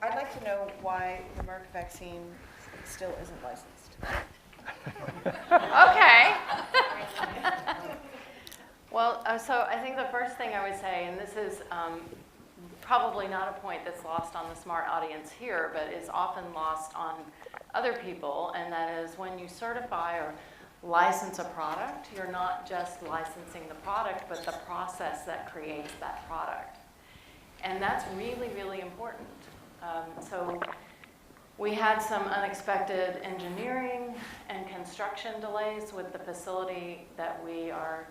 I'd like to know why the Merck vaccine still isn't licensed. Okay. Well, so I think the first thing I would say, and this is probably not a point that's lost on the smart audience here, but is often lost on other people, and that is when you certify or license a product, you're not just licensing the product, but the process that creates that product. And that's really, really important. So we had some unexpected engineering and construction delays with the facility that we are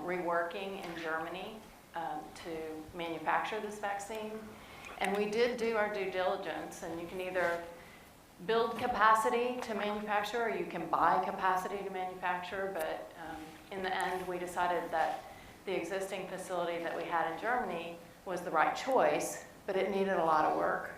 reworking in Germany to manufacture this vaccine. And we did do our due diligence, and you can either build capacity to manufacture or you can buy capacity to manufacture, but in the end we decided that the existing facility that we had in Germany was the right choice, but it needed a lot of work.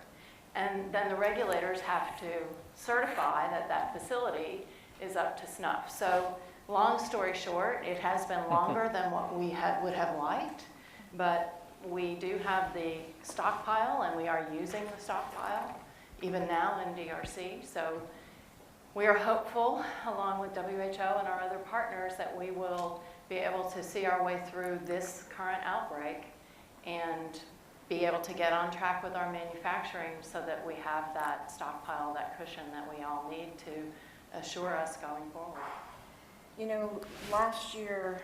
And then the regulators have to certify that that facility is up to snuff. So long story short, it has been longer than what we would have liked, but we do have the stockpile and we are using the stockpile even now in DRC. So we are hopeful, along with WHO and our other partners, that we will be able to see our way through this current outbreak and be able to get on track with our manufacturing so that we have that stockpile, that cushion that we all need to assure us going forward. You know, last year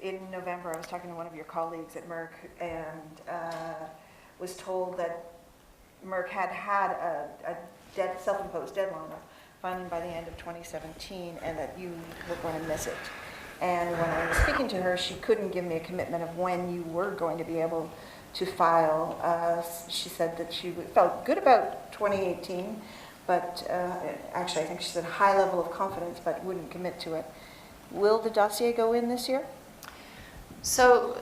in November, I was talking to one of your colleagues at Merck and was told that Merck had a self-imposed deadline of filing by the end of 2017 and that you were going to miss it. And when I was speaking to her, she couldn't give me a commitment of when you were going to be able to file. She said that she felt good about 2018, but actually I think she said high level of confidence, but wouldn't commit to it. Will the dossier go in this year? So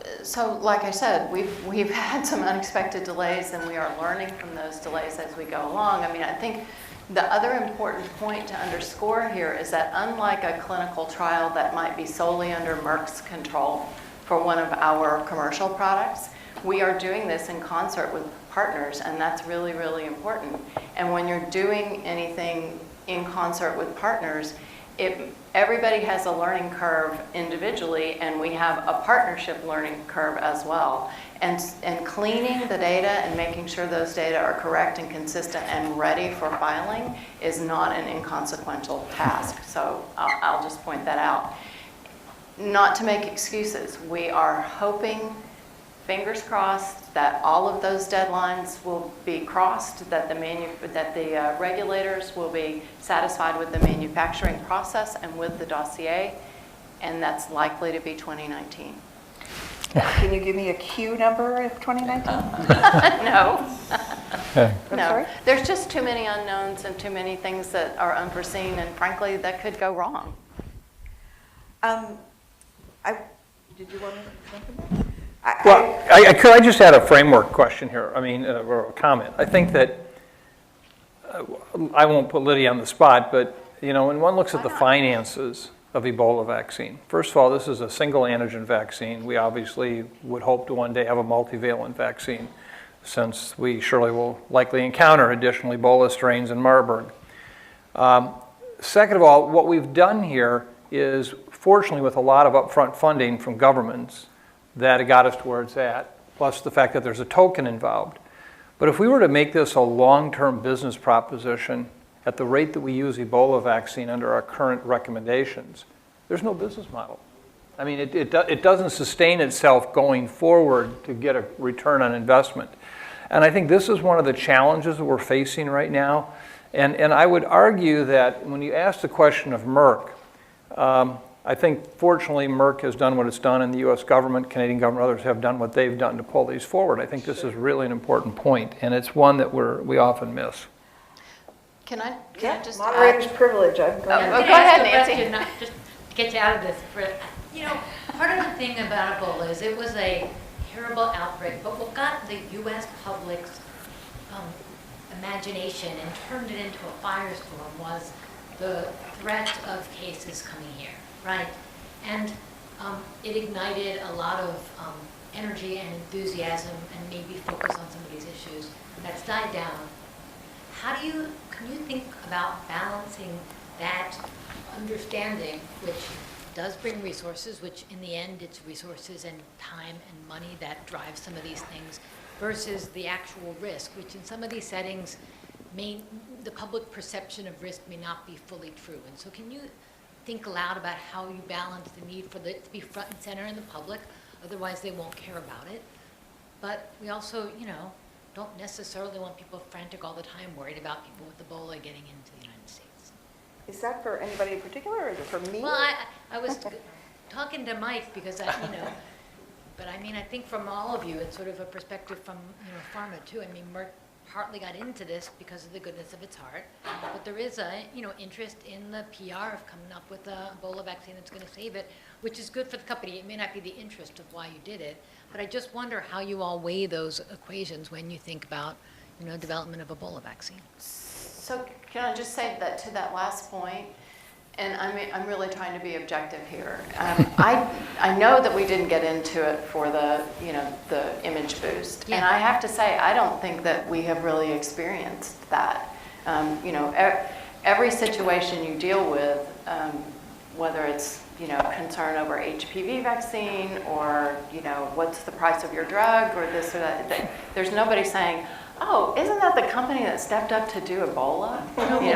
like I said, we've had some unexpected delays, and we are learning from those delays as we go along. I mean, I think the other important point to underscore here is that unlike a clinical trial that might be solely under Merck's control for one of our commercial products, we are doing this in concert with partners, and that's really, really important. And when you're doing anything in concert with partners, everybody has a learning curve individually, and we have a partnership learning curve as well. And cleaning the data and making sure those data are correct and consistent and ready for filing is not an inconsequential task. So I'll just point that out. Not to make excuses, we are hoping, fingers crossed, that all of those deadlines will be crossed, that the regulators will be satisfied with the manufacturing process and with the dossier, and that's likely to be 2019. Can you give me a Q number of 2019? No. I'm No. sorry? There's just too many unknowns and too many things that are unforeseen, and frankly, that could go wrong. Did you want to jump in? Could I just add a framework question here? I mean, or a comment. I think that I won't put Lydia on the spot, but you know, when one looks at the finances of Ebola vaccine, first of all, this is a single antigen vaccine. We obviously would hope to one day have a multivalent vaccine, since we surely will likely encounter additional Ebola strains in Marburg. Second of all, what we've done here is, fortunately, with a lot of upfront funding from governments, that it got us to where it's at, plus the fact that there's a token involved. But if we were to make this a long-term business proposition at the rate that we use Ebola vaccine under our current recommendations, there's no business model. I mean, it doesn't sustain itself going forward to get a return on investment. And I think this is one of the challenges that we're facing right now. And I would argue that when you ask the question of Merck, I think, fortunately, Merck has done what it's done, and the U.S. government, Canadian government, others have done what they've done to pull these forward. I think this is really an important point, and it's one that we often miss. Can I just moderator's add? privilege. I'm going Go ahead, Nancy. Just to get you out of this. You know, part of the thing about Ebola is it was a terrible outbreak, but what got the U.S. public's imagination and turned it into a firestorm was the threat of cases coming here, right? And it ignited a lot of energy and enthusiasm and maybe focus on some of these issues that's died down. Can you think about balancing that understanding, which does bring resources, which in the end it's resources and time and money that drive some of these things, versus the actual risk, which in some of these settings, the public perception of risk may not be fully true. And so can you think aloud about how you balance the need for it to be front and center in the public, otherwise they won't care about it. But we also, don't necessarily want people frantic all the time, worried about people with Ebola getting into the United States. Is that for anybody in particular, or is it for me? Well, I was talking to Mike because but I mean, I think from all of you, it's sort of a perspective from, pharma too. I mean, Merck partly got into this because of the goodness of its heart, but there is a, interest in the PR of coming up with a Ebola vaccine that's going to save it, which is good for the company. It may not be the interest of why you did it, but I just wonder how you all weigh those equations when you think about, development of Ebola vaccine. So can I just say that to that last point, and I'm really trying to be objective here. I know that we didn't get into it for the image boost, Yeah. and I have to say I don't think that we have really experienced that. Every situation you deal with, whether it's concern over HPV vaccine or what's the price of your drug or this or that, there's nobody saying, oh, isn't that the company that stepped up to do Ebola?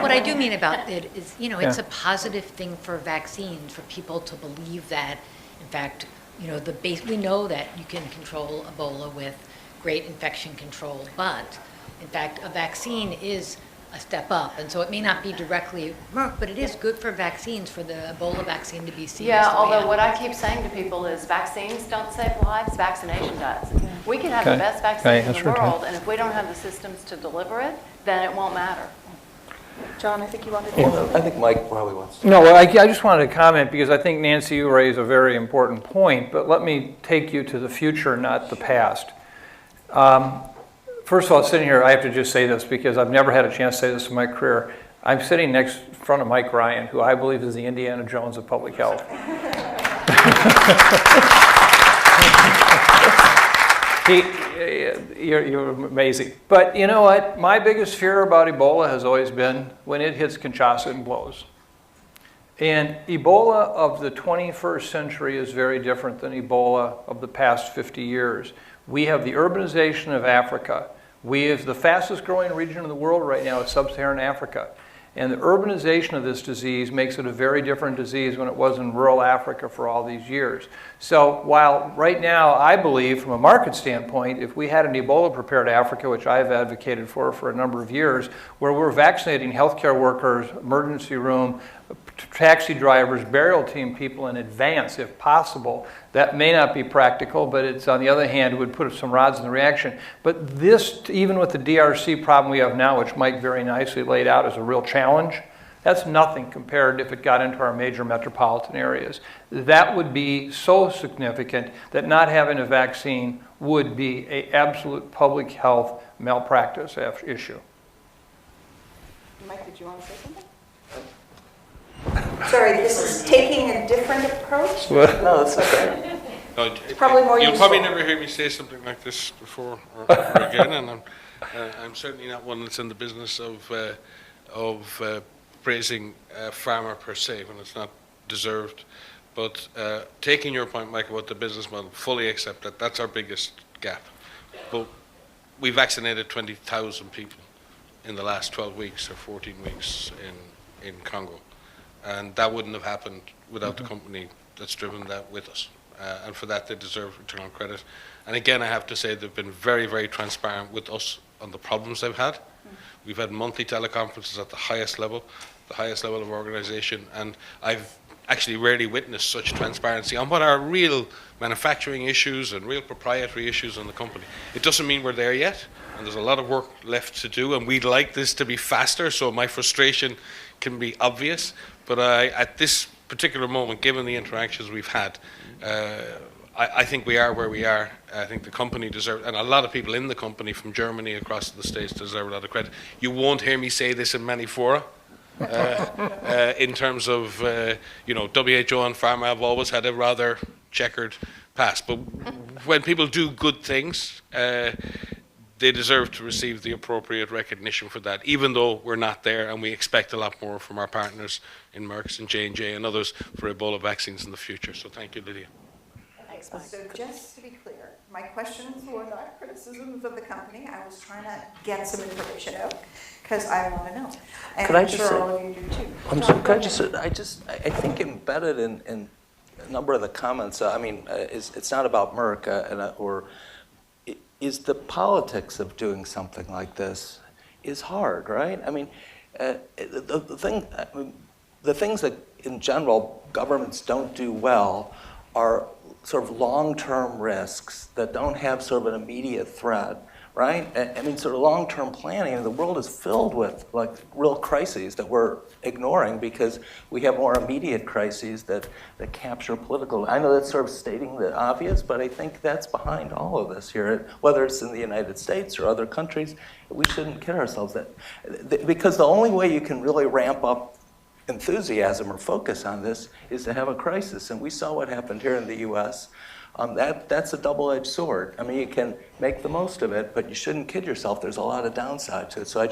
What I do mean about it is, it's a positive thing for vaccines, for people to believe that, in fact, we know that you can control Ebola with great infection control, but in fact, a vaccine is a step up, and so it may not be directly Merck, but it is good for vaccines, for the Ebola vaccine to be seen. Yeah, although what I keep saying to people is vaccines don't save lives, vaccination does. We can have the best vaccine in the world, and if we don't have the systems to deliver it, then it won't matter. John, I think you wanted to say something? I think Mike probably wants to. No, well, I just wanted to comment because I think, Nancy, you raise a very important point, but let me take you to the future, not the past. First of all, sitting here, I have to just say this because I've never had a chance to say this in my career. I'm sitting in front of Mike Ryan, who I believe is the Indiana Jones of public health. You're amazing. But you know what? My biggest fear about Ebola has always been when it hits Kinshasa and blows. And Ebola of the 21st century is very different than Ebola of the past 50 years. We have the urbanization of Africa. We have the fastest growing region in the world right now is sub-Saharan Africa. And the urbanization of this disease makes it a very different disease when it was in rural Africa for all these years. So while right now I believe from a market standpoint, if we had an Ebola-prepared Africa, which I've advocated for a number of years, where we're vaccinating healthcare workers, emergency room, taxi drivers, burial team people in advance, if possible. That may not be practical, but it's, on the other hand, it would put some rods in the reaction. But this, even with the DRC problem we have now, which Mike very nicely laid out as a real challenge, that's nothing compared if it got into our major metropolitan areas. That would be so significant that not having a vaccine would be an absolute public health malpractice issue. Mike, did you want to say something? Sorry, this is taking a different approach? No, that's okay. No, Probably more You'll useful. probably never hear me say something like this before or again, and I'm certainly not one that's in the business of praising pharma per se when it's not deserved. But taking your point, Mike, about the business model, fully accept that that's our biggest gap. But we vaccinated 20,000 people in the last 12 weeks or 14 weeks in Congo. And that wouldn't have happened without the company that's driven that with us. And for that, they deserve return on credit. And again, I have to say they've been very, very transparent with us on the problems they've had. We've had monthly teleconferences at the highest level of organization. And I've actually rarely witnessed such transparency on what are real manufacturing issues and real proprietary issues in the company. It doesn't mean we're there yet. And there's a lot of work left to do. And we'd like this to be faster, so my frustration can be obvious. But at this particular moment, given the interactions we've had, I think we are where we are. I think the company deserves, and a lot of people in the company from Germany across the States deserve a lot of credit. You won't hear me say this in many fora. In terms of, WHO and pharma have always had a rather checkered pass. But when people do good things, they deserve to receive the appropriate recognition for that, even though we're not there, and we expect a lot more from our partners in Merck's and J&J and others for Ebola vaccines in the future. So thank you, Lydia. Thanks, Mike. So just to be clear, my questions were not criticisms of the company. I was trying to get some information out because I want to know. And Could I I'm just sure say- all of you do too. I'm John, sorry, go could I ahead. think embedded in a number of the comments, it's not about Merck, is the politics of doing something like this is hard, right? I mean, the things that in general governments don't do well are sort of long-term risks that don't have sort of an immediate threat, right? I mean, sort of long-term planning, the world is filled with like real crises that we're ignoring because we have more immediate crises that capture political. I know that's sort of stating the obvious, but I think that's behind all of this here, whether it's in the United States or other countries. We shouldn't kid ourselves that, because the only way you can really ramp up enthusiasm or focus on this is to have a crisis. And we saw what happened here in the US. That's a double-edged sword. I mean, you can make the most of it, but you shouldn't kid yourself. There's a lot of downside to it. So I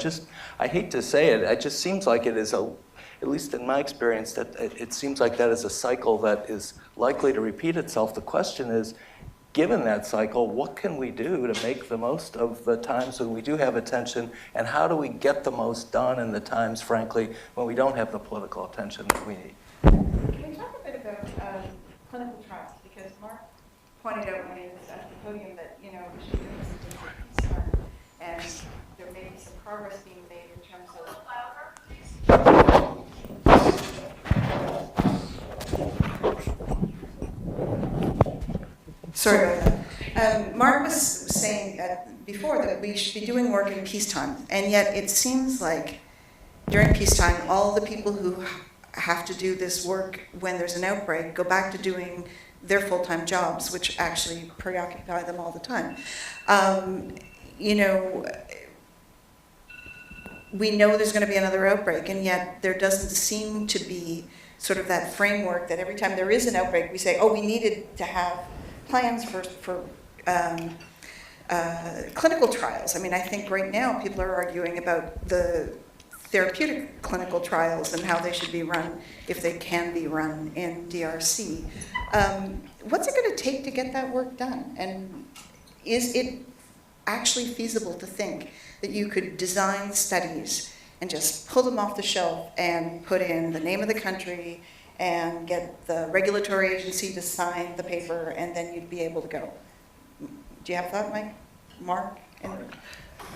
hate to say it, it just seems like it is at least in my experience, that it seems like that is a cycle that is likely to repeat itself. The question is, given that cycle, what can we do to make the most of the times when we do have attention, and how do we get the most done in the times, frankly, when we don't have the political attention that we need? Can we talk a bit about clinical trials? Because Marc pointed out when he was at the podium that, we should do this as a concern, and there may be some progress being made in terms of... Sorry about that. Marc was saying before that we should be doing work in peacetime, and yet it seems like during peacetime, all the people who have to do this work when there's an outbreak go back to doing their full-time jobs, which actually preoccupy them all the time. We know there's going to be another outbreak, and yet there doesn't seem to be sort of that framework that every time there is an outbreak, we say, oh, we needed to have plans for clinical trials. I mean, I think right now people are arguing about the therapeutic clinical trials and how they should be run, if they can be run in DRC. What's it going to take to get that work done? And is it actually feasible to think that you could design studies and just pull them off the shelf and put in the name of the country and get the regulatory agency to sign the paper, and then you'd be able to go? Do you have that, Mike? Marc?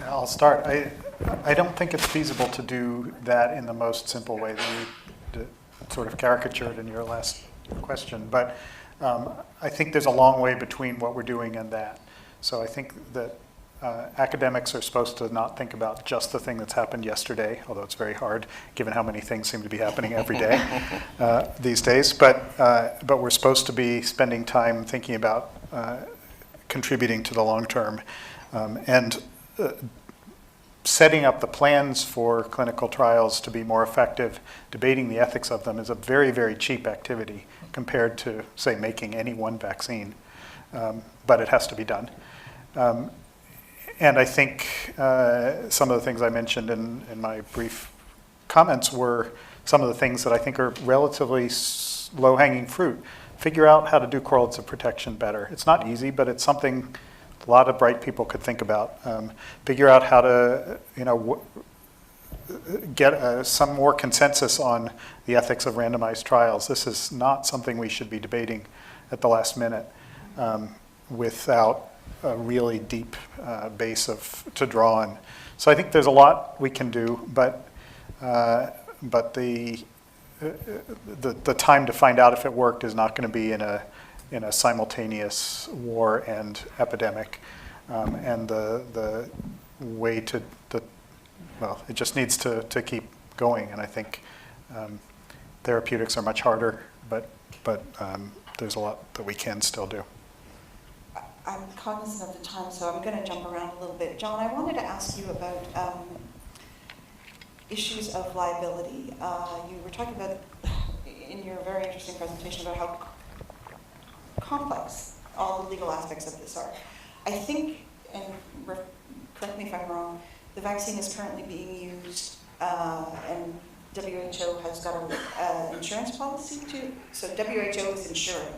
I'll start. I don't think it's feasible to do that in the most simple way that you sort of caricatured in your last question, but I think there's a long way between what we're doing and that. So I think that academics are supposed to not think about just the thing that's happened yesterday, although it's very hard given how many things seem to be happening every day these days. But we're supposed to be spending time thinking about contributing to the long term, and setting up the plans for clinical trials to be more effective, debating the ethics of them is a very, very cheap activity compared to, say, making any one vaccine. But it has to be done. And I think some of the things I mentioned in my brief comments were some of the things that I think are relatively low-hanging fruit. Figure out how to do correlates of protection better. It's not easy, but it's something a lot of bright people could think about. Figure out how to, get some more consensus on the ethics of randomized trials. This is not something we should be debating at the last minute without a really deep base to draw on. So I think there's a lot we can do, but the time to find out if it worked is not going to be in a simultaneous war and epidemic, and the way it just needs to keep going. And I think therapeutics are much harder, but there's a lot that we can still do. I'm cognizant of the time, so I'm going to jump around a little bit. John, I wanted to ask you about issues of liability. You were talking about, in your very interesting presentation, about how complex all the legal aspects of this are. I think, and correct me if I'm wrong, the vaccine is currently being used, and WHO has got an insurance policy too. So WHO is insuring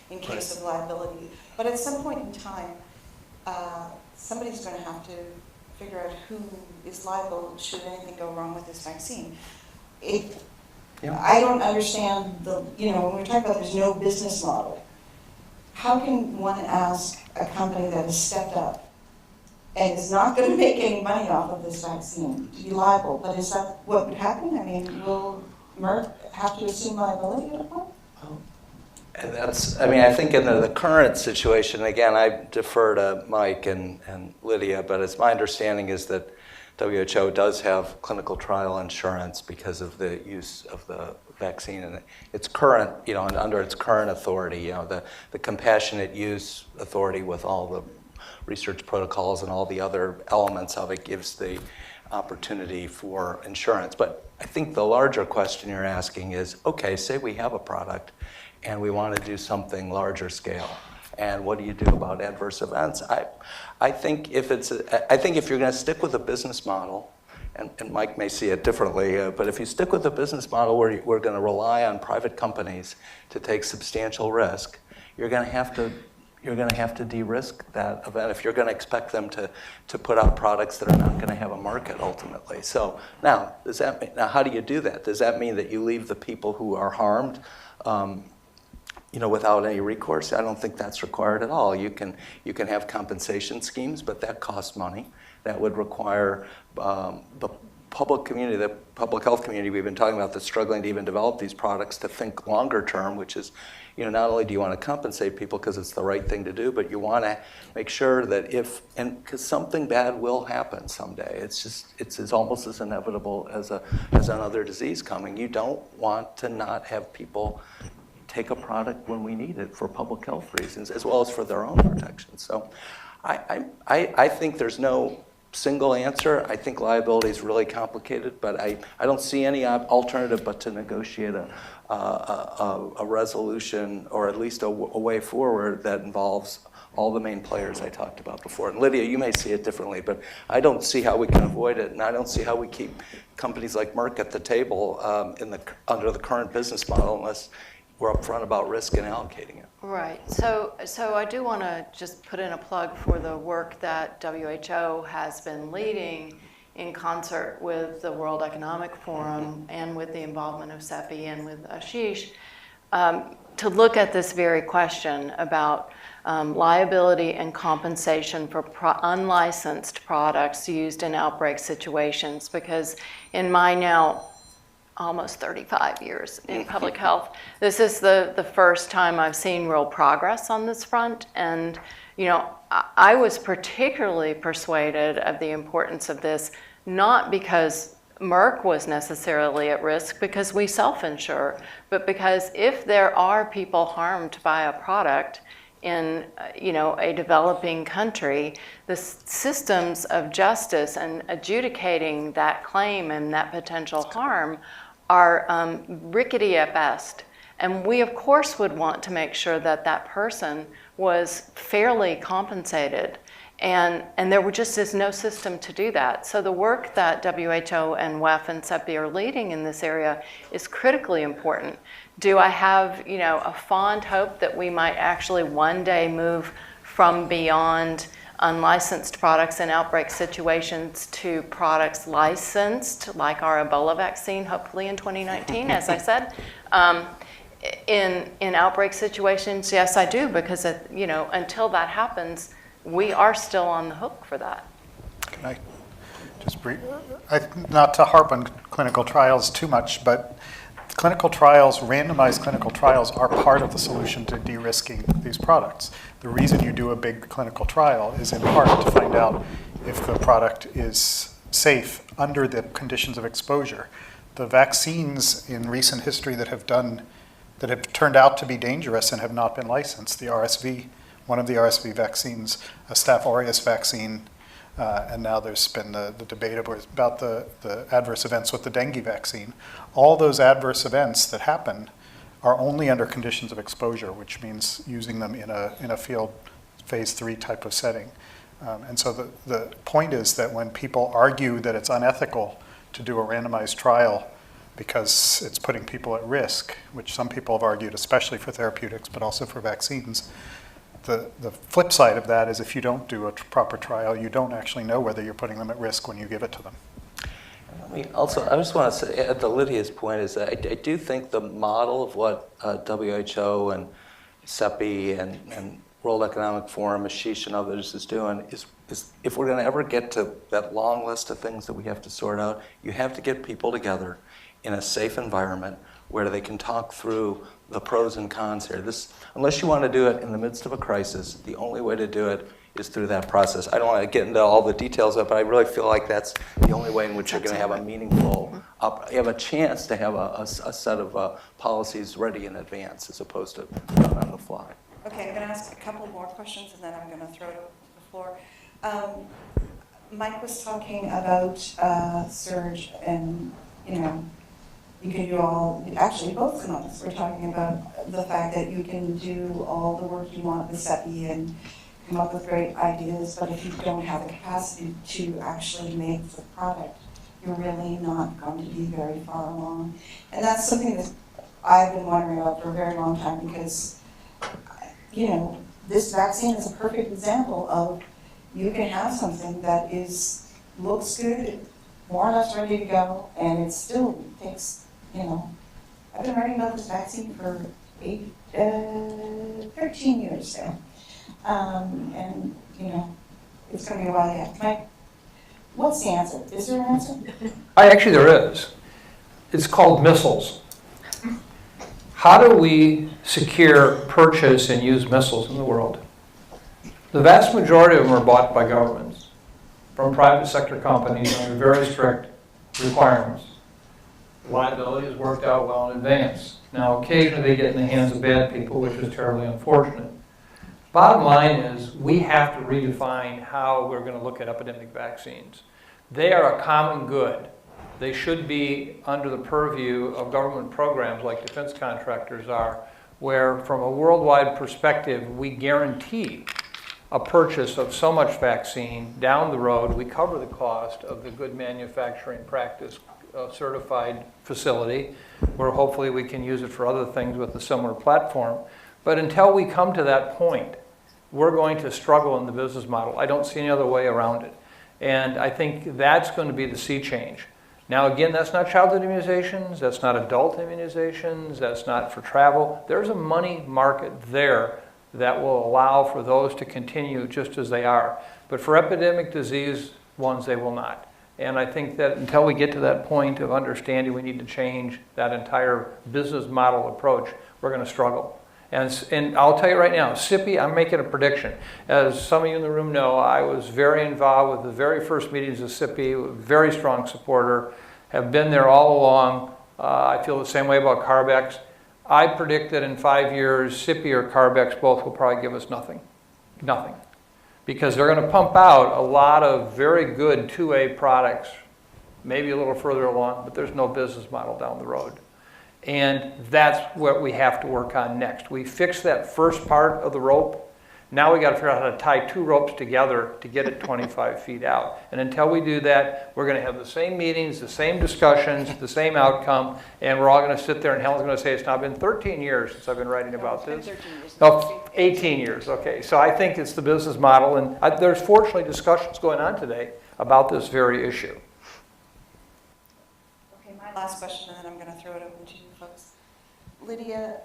in case of liability. But at some point in time, somebody's going to have to figure out who is liable should anything go wrong with this vaccine. I don't understand when we're talking about there's no business model, how can one ask a company that has stepped up and is not going to make any money off of this vaccine to be liable? But is that what would happen? I mean, will Merck have to assume liability at a point? And I think in the current situation, again, I defer to Mike and Lydia, but it's my understanding is that WHO does have clinical trial insurance because of the use of the vaccine and its current, and under its current authority, the compassionate use authority with all the research protocols and all the other elements of it gives the opportunity for insurance. But I think the larger question you're asking is, okay, say we have a product and we want to do something larger scale. And what do you do about adverse events? I think if you're going to stick with a business model, and Mike may see it differently, but if you stick with a business model where we're going to rely on private companies to take substantial risk, you're going to have to de-risk that event if you're going to expect them to put out products that are not going to have a market ultimately. So now, how do you do that? Does that mean that you leave the people who are harmed without any recourse? I don't think that's required at all. You can have compensation schemes, but that costs money. That would require the public community, the public health community we've been talking about that's struggling to even develop these products to think longer term, which is, not only do you want to compensate people because it's the right thing to do, but you want to make sure that because something bad will happen someday. It's almost as inevitable as another disease coming. You don't want to not have people take a product when we need it for public health reasons, as well as for their own protection. So I think there's no single answer. I think liability is really complicated, but I don't see any alternative but to negotiate a resolution, or at least a way forward that involves all the main players I talked about before. And Lydia, you may see it differently, but I don't see how we can avoid it, and I don't see how we keep companies like Merck at the table under the current business model unless we're upfront about risk and allocating it. Right. So I do want to just put in a plug for the work that WHO has been leading in concert with the World Economic Forum and with the involvement of CEPI and with Ashish to look at this very question about liability and compensation for unlicensed products used in outbreak situations. Because in my now almost 35 years in public health, this is the first time I've seen real progress on this front. And I was particularly persuaded of the importance of this, not because Merck was necessarily at risk, because we self-insure, but because if there are people harmed by a product in a developing country, the systems of justice and adjudicating that claim and that potential harm are rickety at best. And we, of course, would want to make sure that that person was fairly compensated. And there just is no system to do that. So the work that WHO and WEF and CEPI are leading in this area is critically important. Do I have, a fond hope that we might actually one day move from beyond unlicensed products in outbreak situations to products licensed, like our Ebola vaccine, hopefully in 2019, as I said. In outbreak situations, yes, I do, because until that happens, we are still on the hook for that. Can I just not to harp on clinical trials too much, but randomized clinical trials are part of the solution to de-risking these products. The reason you do a big clinical trial is in part to find out if the product is safe under the conditions of exposure. The vaccines in recent history that have turned out to be dangerous and have not been licensed, the RSV, one of the RSV vaccines, a Staph aureus vaccine, and now there's been the debate about the adverse events with the dengue vaccine. All those adverse events that happen are only under conditions of exposure, which means using them in a field phase 3 type of setting. And so the point is that when people argue that it's unethical to do a randomized trial because it's putting people at risk, which some people have argued, especially for therapeutics, but also for vaccines, the flip side of that is if you don't do a proper trial, you don't actually know whether you're putting them at risk when you give it to them. Also, I just want to say, at Lydia's point, is that I do think the model of what WHO and CEPI and World Economic Forum, Ashish and others is doing is if we're going to ever get to that long list of things that we have to sort out, you have to get people together in a safe environment where they can talk through the pros and cons here. Unless you want to do it in the midst of a crisis, the only way to do it is through that process. I don't want to get into all the details of it, but I really feel like that's the only way in which you're going to have a meaningful, you have a chance to have a set of policies ready in advance as opposed to done on the fly. Okay, I'm going to ask a couple more questions and then I'm going to throw it over the floor. Mike was talking about surge and, you can do all, actually both of us were talking about the fact that you can do all the work you want with CEPI and come up with great ideas, but if you don't have the capacity to actually make the product, you're really not going to be very far along. And that's something that I've been wondering about for a very long time because, this vaccine is a perfect example of you can have something that looks good, more or less ready to go, and it still takes, I've been writing about this vaccine for 13 years now. And, it's going to be a while yet. Mike, what's the answer? Is there an answer? Actually, there is. It's called missiles. How do we secure, purchase, and use missiles in the world? The vast majority of them are bought by governments from private sector companies under very strict requirements. Liability is worked out well in advance. Now, occasionally they get in the hands of bad people, which is terribly unfortunate. Bottom line is we have to redefine how we're going to look at epidemic vaccines. They are a common good. They should be under the purview of government programs like defense contractors are, where from a worldwide perspective, we guarantee a purchase of so much vaccine down the road. We cover the cost of the good manufacturing practice certified facility, where hopefully we can use it for other things with a similar platform. But until we come to that point, we're going to struggle in the business model. I don't see any other way around it. And I think that's going to be the sea change. Now, again, that's not childhood immunizations, that's not adult immunizations, that's not for travel. There's a money market there that will allow for those to continue just as they are. But for epidemic disease ones, they will not. And I think that until we get to that point of understanding we need to change that entire business model approach, we're going to struggle. And I'll tell you right now, CIPI, I'm making a prediction. As some of you in the room know, I was very involved with the very first meetings of CIPI, very strong supporter, have been there all along. I feel the same way about CARB-X. I predict that in 5 years, CIPI or CARB-X both will probably give us nothing. Nothing. Because they're going to pump out a lot of very good 2A products, maybe a little further along, but there's no business model down the road. And that's what we have to work on next. We fixed that first part of the rope. Now we got to figure out how to tie 2 ropes together to get it 25 feet out. And until we do that, we're going to have the same meetings, the same discussions, the same outcome, and we're all going to sit there and Helen's going to say, it's now been 13 years since I've been writing about this. 18 years, okay. So I think it's the business model, and there's fortunately discussions going on today about this very issue. Okay, my last question, and then I'm going to throw it open to you folks. Lydia,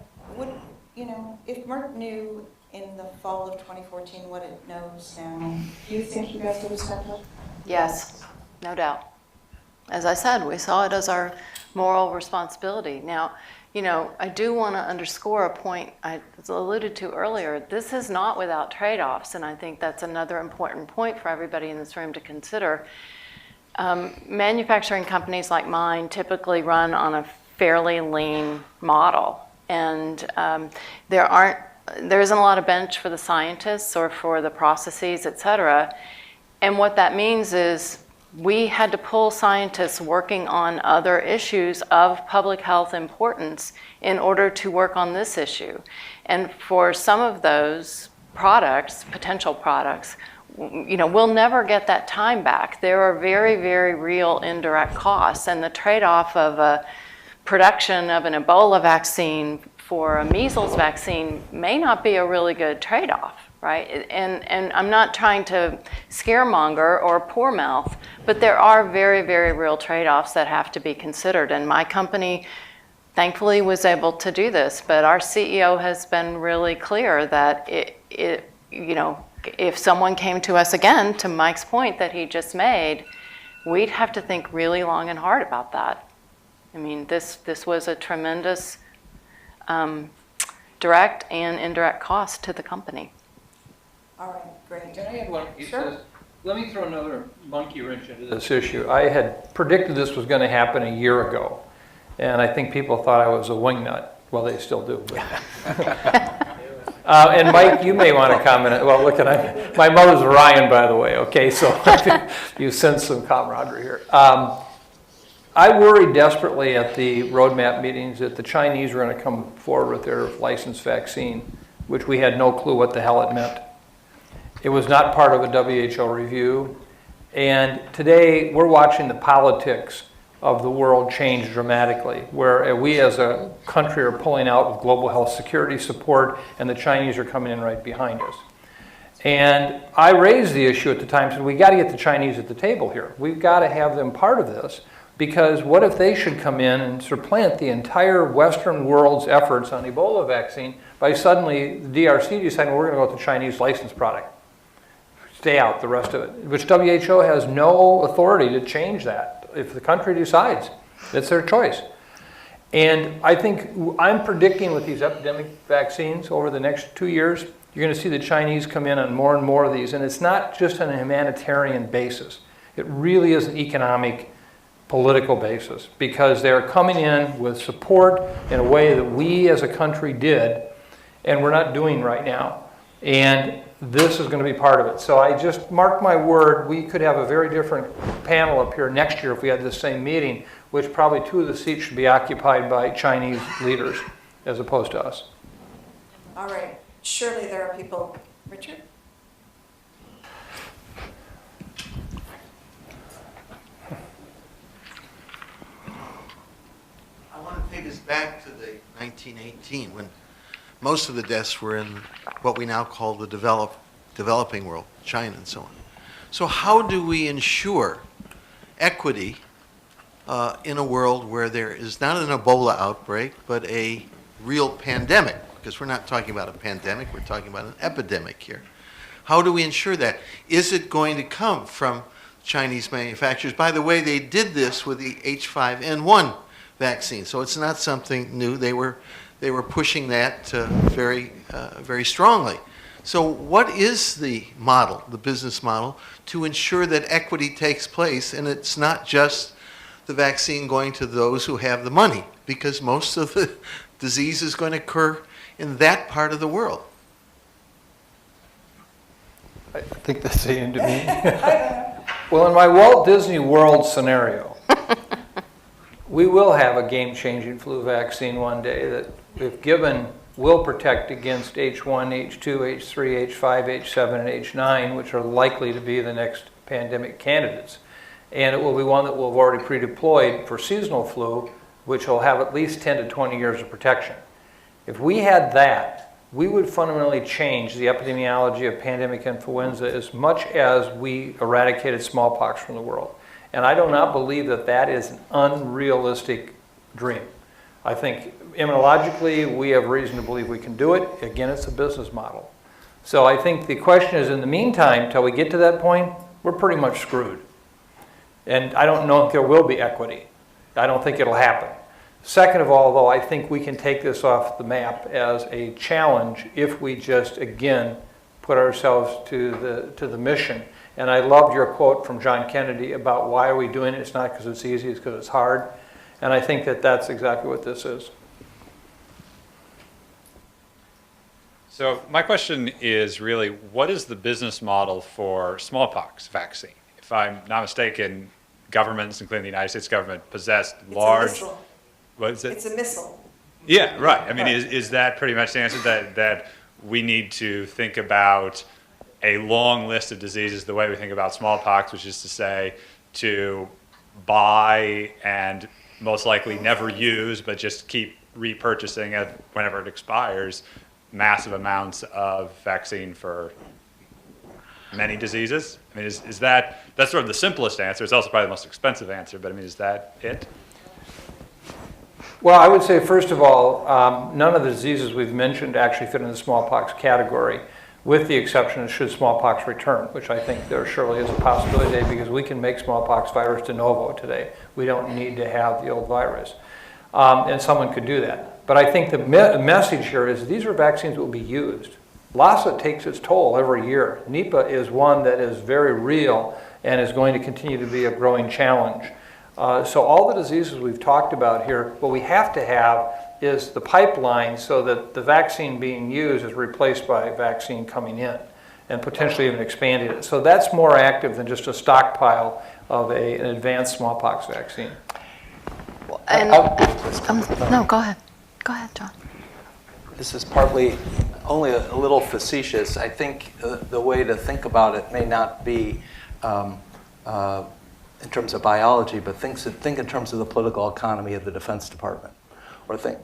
if Marc knew in the fall of 2014 what it knows now, do you think you guys would have stepped up? Yes, no doubt. As I said, we saw it as our moral responsibility. Now, I do want to underscore a point I alluded to earlier. This is not without trade-offs, and I think that's another important point for everybody in this room to consider. Manufacturing companies like mine typically run on a fairly lean model, and there isn't a lot of bench for the scientists or for the processes, et cetera. And what that means is we had to pull scientists working on other issues of public health importance in order to work on this issue. And for some of those products, potential products, we'll never get that time back. There are very, very real indirect costs, and the trade-off of a production of an Ebola vaccine for a measles vaccine may not be a really good trade-off, right? And I'm not trying to scaremonger or poor mouth, but there are very, very real trade-offs that have to be considered. And my company, thankfully, was able to do this, but our CEO has been really clear that if someone came to us again, to Mike's point that he just made, we'd have to think really long and hard about that. I mean, this was a tremendous direct and indirect cost to the company. All right, great. Can I add one? Sure. Let me throw another monkey wrench into this issue. I had predicted this was going to happen a year ago, and I think people thought I was a wingnut. Well, they still do. But. And Mike, you may want to comment. Well, look at my mother's Ryan, by the way. Okay, so you sense some camaraderie here. I worried desperately at the roadmap meetings that the Chinese were going to come forward with their licensed vaccine, which we had no clue what the hell it meant. It was not part of a WHO review. And today we're watching the politics of the world change dramatically, where we as a country are pulling out with global health security support, and the Chinese are coming in right behind us. And I raised the issue at the time, said we got to get the Chinese at the table here. We've got to have them part of this, because what if they should come in and supplant the entire Western world's efforts on Ebola vaccine by suddenly the DRC deciding we're going to go with the Chinese licensed product. Stay out the rest of it, which WHO has no authority to change that. If the country decides, it's their choice. And I think I'm predicting with these epidemic vaccines over the next 2 years, you're going to see the Chinese come in on more and more of these. And it's not just on a humanitarian basis. It really is an economic, political basis, because they're coming in with support in a way that we as a country did, and we're not doing right now. And this is going to be part of it. So I just mark my word, we could have a very different panel up here next year if we had this same meeting, which probably 2 of the seats should be occupied by Chinese leaders as opposed to us. All right. Surely there are people. Richard? I want to take us back to the 1918 when most of the deaths were in what we now call the developing world, China and so on. So how do we ensure equity in a world where there is not an Ebola outbreak, but a real pandemic? Because we're not talking about a pandemic, we're talking about an epidemic here. How do we ensure that? Is it going to come from Chinese manufacturers? By the way, they did this with the H5N1 vaccine, so it's not something new. They were pushing that very strongly. So what is the model, the business model, to ensure that equity takes place and it's not just the vaccine going to those who have the money, because most of the disease is going to occur in that part of the world? I think that's saying to me. Well, in my Walt Disney World scenario, we will have a game-changing flu vaccine one day that, if given, will protect against H1, H2, H3, H5, H7, and H9, which are likely to be the next pandemic candidates. And it will be one that we'll have already pre-deployed for seasonal flu, which will have at least 10 to 20 years of protection. If we had that, we would fundamentally change the epidemiology of pandemic influenza as much as we eradicated smallpox from the world. And I do not believe that that is an unrealistic dream. I think immunologically, we have reason to believe we can do it. Again, it's a business model. So I think the question is, in the meantime, till we get to that point, we're pretty much screwed. And I don't know if there will be equity. I don't think it'll happen. Second of all, though, I think we can take this off the map as a challenge if we just, again, put ourselves to the mission. And I loved your quote from John Kennedy about why are we doing it. It's not because it's easy, it's because it's hard. And I think that that's exactly what this is. So my question is really, what is the business model for smallpox vaccine? if I'm not mistaken, governments, including the United States government, possess It's large. a missile. What is it? It's a missile. Yeah, right. I mean, Right. is that pretty much the answer, that we need to think about a long list of diseases the way we think about smallpox, which is to say, to buy and most likely never use, but just keep repurchasing it whenever it expires, massive amounts of vaccine for many diseases? I mean, is that's sort of the simplest answer. It's also probably the most expensive answer, but I mean, is that it? Well, I would say, first of all, none of the diseases we've mentioned actually fit in the smallpox category, with the exception of should smallpox return, which I think there surely is a possibility today, because we can make smallpox virus de novo today. We don't need to have the old virus. And someone could do that. But I think the message here is these are vaccines that will be used. Lassa takes its toll every year. Nipah is one that is very real and is going to continue to be a growing challenge. So all the diseases we've talked about here, what we have to have is the pipeline so that the vaccine being used is replaced by vaccine coming in and potentially even expanding it. So that's more active than just a stockpile of an advanced smallpox vaccine. And, no, go ahead. Go ahead, John. This is partly only a little facetious. I think the way to think about it may not be in terms of biology, but think in terms of the political economy of the Defense Department. Or think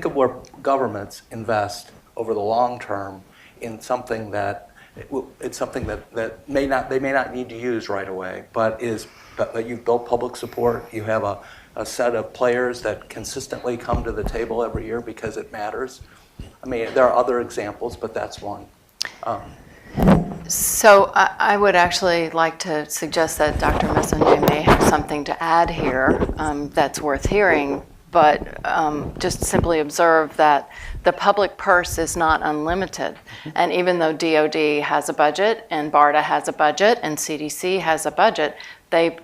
of where governments invest over the long term in something that they may not need to use right away, but you've built public support. You have a set of players that consistently come to the table every year because it matters. I mean, there are other examples, but that's one. So I would actually like to suggest that Dr. Messenger may have something to add here that's worth hearing, but just simply observe that the public purse is not unlimited. And even though DOD has a budget and BARDA has a budget and CDC has a budget, they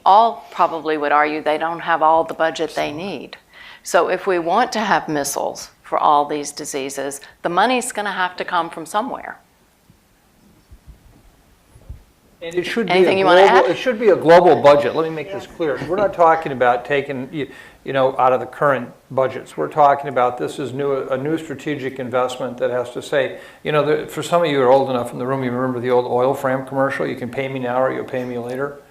all probably would argue they don't have all the budget they need. So if we want to have missiles for all these diseases, the money's going to have to come from somewhere. And it should Anything you want to add? It should be a global budget. Let me make this clear. We're not talking about taking, out of the current budgets. We're talking about this is a new strategic investment that has to say, for some of you who are old enough in the room, you remember the old oil frame commercial, you can pay me now or you'll pay me later.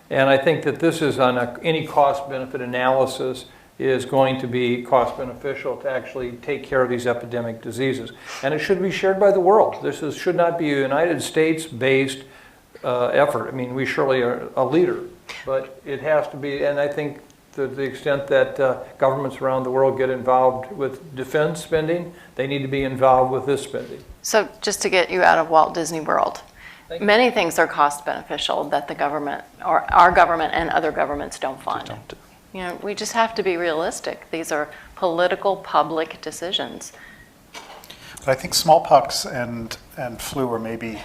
And I think that this is on any cost-benefit analysis is going to be cost beneficial to actually take care of these epidemic diseases. And it should be shared by the world. This should not be a United States-based effort. I mean, we surely are a leader, but it has to be, and I think to the extent that governments around the world get involved with defense spending, they need to be involved with this spending. So just to get you out of Walt Disney World, many things are cost beneficial that the government, or our government and other governments don't fund. We just have to be realistic. These are political, public decisions. But I think smallpox and flu are maybe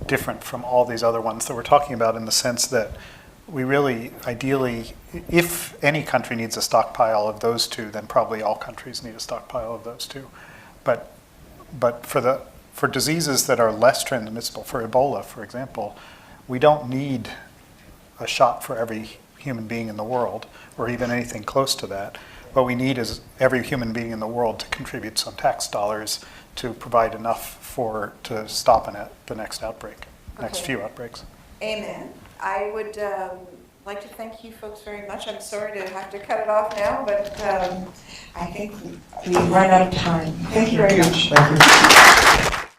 different from all these other ones that we're talking about, in the sense that we really, ideally, if any country needs a stockpile of those two, then probably all countries need a stockpile of those two. But for diseases that are less transmissible, for Ebola, for example, we don't need a shot for every human being in the world, or even anything close to that. What we need is every human being in the world to contribute some tax dollars to provide enough to stop the next outbreak, next few outbreaks. Amen. I would like to thank you folks very much. I'm sorry to have to cut it off now, but I think we've run out of time. Thank you very much. Thank you.